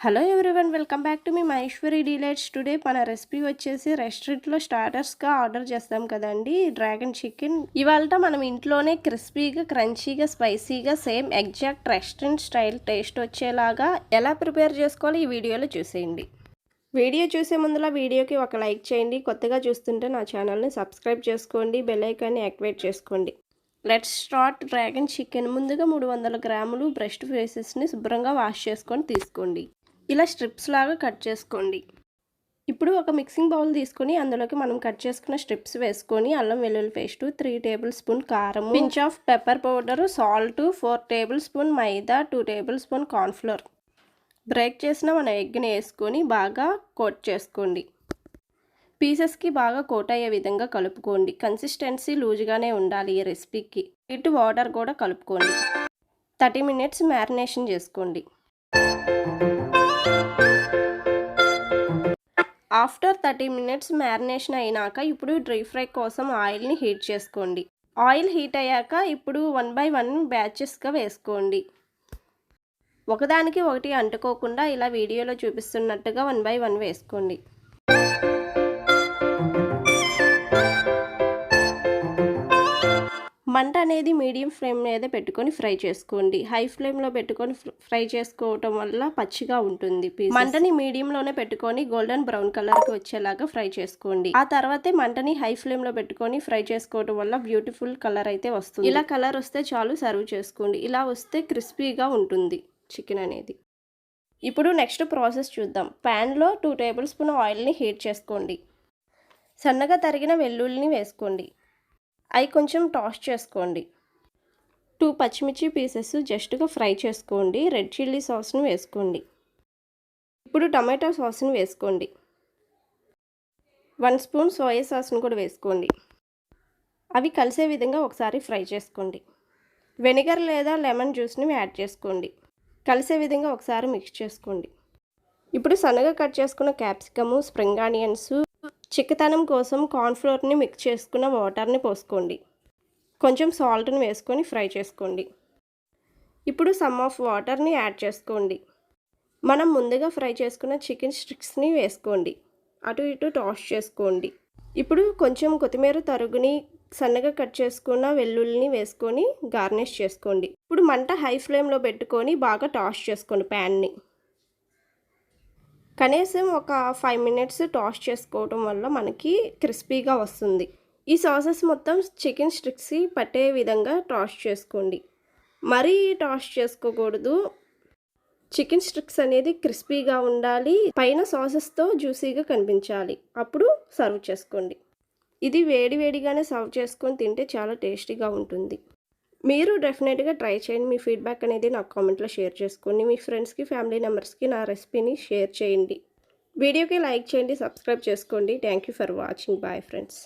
Hello everyone, welcome back to me Maheshwari delights. Today మన recipe వచ్చేసి రెస్టారెంట్లో స్టార్టర్స్గా ఆర్డర్ చేస్తాం కదండి, డ్రాగన్ చికెన్. ఇవాళ మనం ఇంట్లోనే క్రిస్పీగా, క్రంచీగా, స్పైసీగా, same exact restaurant style taste వచ్చేలాగా ఎలా ప్రిపేర్ చేసుకోవాలి ఈ వీడియోలో చూసేయండి. వీడియో చూసే ముందులా వీడియోకి ఒక లైక్ చేయండి. కొత్తగా చూస్తుంటే నా ఛానల్ని సబ్స్క్రైబ్ చేసుకోండి, బెల్ ఐకాన్ని యాక్టివేట్ చేసుకోండి. Let's start dragon chicken. ముందుగా 300 గ్రాములు బ్రెస్ట్ పీసెస్ని శుభ్రంగా వాష్ చేసుకొని తీసుకోండి. ఇలా స్ట్రిప్స్ లాగా కట్ చేసుకోండి. ఇప్పుడు ఒక మిక్సింగ్ బౌల్ తీసుకొని అందులోకి మనం కట్ చేసుకున్న స్ట్రిప్స్ వేసుకొని అల్లం వెల్లుల్లి పేస్ట్, 3 టేబుల్ స్పూన్ కారం, pinch of pepper powder, salt, 4 table spoon maida, 2 table spoon cornflour. Break చేసిన మన ఎగ్ని వేసుకొని బాగా కోట్ చేసుకోండి. పీసెస్కి బాగా కోట్ అయ్యే విధంగా కలుపుకోండి. కన్సిస్టెన్సీ లూజ్గానే ఉండాలి ఈ రెసిపీకి. ఇటు వాటర్ కూడా కలుపుకోండి. 30 మినిట్స్ మ్యారినేషన్ చేసుకోండి. ఆఫ్టర్ 30 మినిట్స్ మ్యారినేషన్ అయినాక ఇప్పుడు డ్రై ఫ్రై కోసం ఆయిల్ని హీట్ చేసుకోండి. ఆయిల్ హీట్ అయ్యాక ఇప్పుడు 1 by 1 బ్యాచెస్గా వేసుకోండి. ఒకదానికి ఒకటి అంటుకోకుండా ఇలా వీడియోలో చూపిస్తున్నట్టుగా 1 by 1 వేసుకోండి. మంట అనేది మీడియం ఫ్లేమ్ మీద పెట్టుకొని ఫ్రై చేసుకోండి. హై ఫ్లేమ్లో పెట్టుకొని ఫ్రై చేసుకోవటం వల్ల పచ్చిగా ఉంటుంది. మంటని మీడియంలోనే పెట్టుకొని గోల్డెన్ బ్రౌన్ కలర్కి వచ్చేలాగా ఫ్రై చేసుకోండి. ఆ తర్వాతే మంటని హై ఫ్లేమ్లో పెట్టుకొని ఫ్రై చేసుకోవటం వల్ల బ్యూటిఫుల్ కలర్ అయితే వస్తుంది. ఇలా కలర్ వస్తే చాలు, సర్వ్ చేసుకోండి. ఇలా వస్తే క్రిస్పీగా ఉంటుంది చికెన్ అనేది. ఇప్పుడు నెక్స్ట్ ప్రాసెస్ చూద్దాం. ప్యాన్లో 2 టేబుల్ స్పూన్ ఆయిల్ని హీట్ చేసుకోండి. సన్నగా తరిగిన వెల్లుల్లిని వేసుకోండి. అవి కొంచెం టాస్ చేసుకోండి. 2 పచ్చిమిర్చి పీసెస్ జస్ట్గా ఫ్రై చేసుకోండి. రెడ్ చిల్లీ సాస్ని వేసుకోండి. ఇప్పుడు టమాటో సాస్ని వేసుకోండి. 1 స్పూన్ సోయా సాస్ని కూడా వేసుకోండి. అవి కలిసే విధంగా ఒకసారి ఫ్రై చేసుకోండి. వెనిగర్ లేదా లెమన్ జ్యూస్ని యాడ్ చేసుకోండి. కలిసే విధంగా ఒకసారి మిక్స్ చేసుకోండి. ఇప్పుడు సన్నగా కట్ చేసుకున్న క్యాప్సికము, స్ప్రింగ్ ఆనియన్స్, చిక్కదనం కోసం కార్న్ఫ్లోర్ని మిక్స్ చేసుకున్న వాటర్ని పోసుకోండి. కొంచెం సాల్ట్ని వేసుకొని ఫ్రై చేసుకోండి. ఇప్పుడు సమ్ ఆఫ్ వాటర్ని యాడ్ చేసుకోండి. మనం ముందుగా ఫ్రై చేసుకున్న చికెన్ స్టిక్స్ని వేసుకోండి. అటు ఇటు టాస్ చేసుకోండి. ఇప్పుడు కొంచెం కొత్తిమీర తరుగుని, సన్నగా కట్ చేసుకున్న వెల్లుల్లిని వేసుకొని గార్నిష్ చేసుకోండి. ఇప్పుడు మంట హై ఫ్లేమ్లో పెట్టుకొని బాగా టాస్ చేసుకోండి. ప్యాన్ని కనీసం ఒక 5 మినిట్స్ టాస్ చేసుకోవటం వల్ల మనకి క్రిస్పీగా వస్తుంది. ఈ సాసెస్ మొత్తం చికెన్ స్టిక్స్కి పట్టే విధంగా టాస్ చేసుకోండి. మరీ టాస్ చేసుకోకూడదు. చికెన్ స్టిక్స్ అనేది క్రిస్పీగా ఉండాలి, పైన సాసెస్తో జ్యూసీగా కనిపించాలి. అప్పుడు సర్వ్ చేసుకోండి. ఇది వేడివేడిగానే సర్వ్ చేసుకొని తింటే చాలా టేస్టీగా ఉంటుంది. మీరు డెఫినెట్గా ట్రై చేయండి. మీ ఫీడ్బ్యాక్ అనేది నాకు కామెంట్లో షేర్ చేసుకోండి. మీ ఫ్రెండ్స్కి, ఫ్యామిలీ మెంబర్స్కి నా రెసిపీని షేర్ చేయండి. వీడియోకి లైక్ చేయండి, సబ్స్క్రైబ్ చేసుకోండి. Thank you for watching. Bye friends.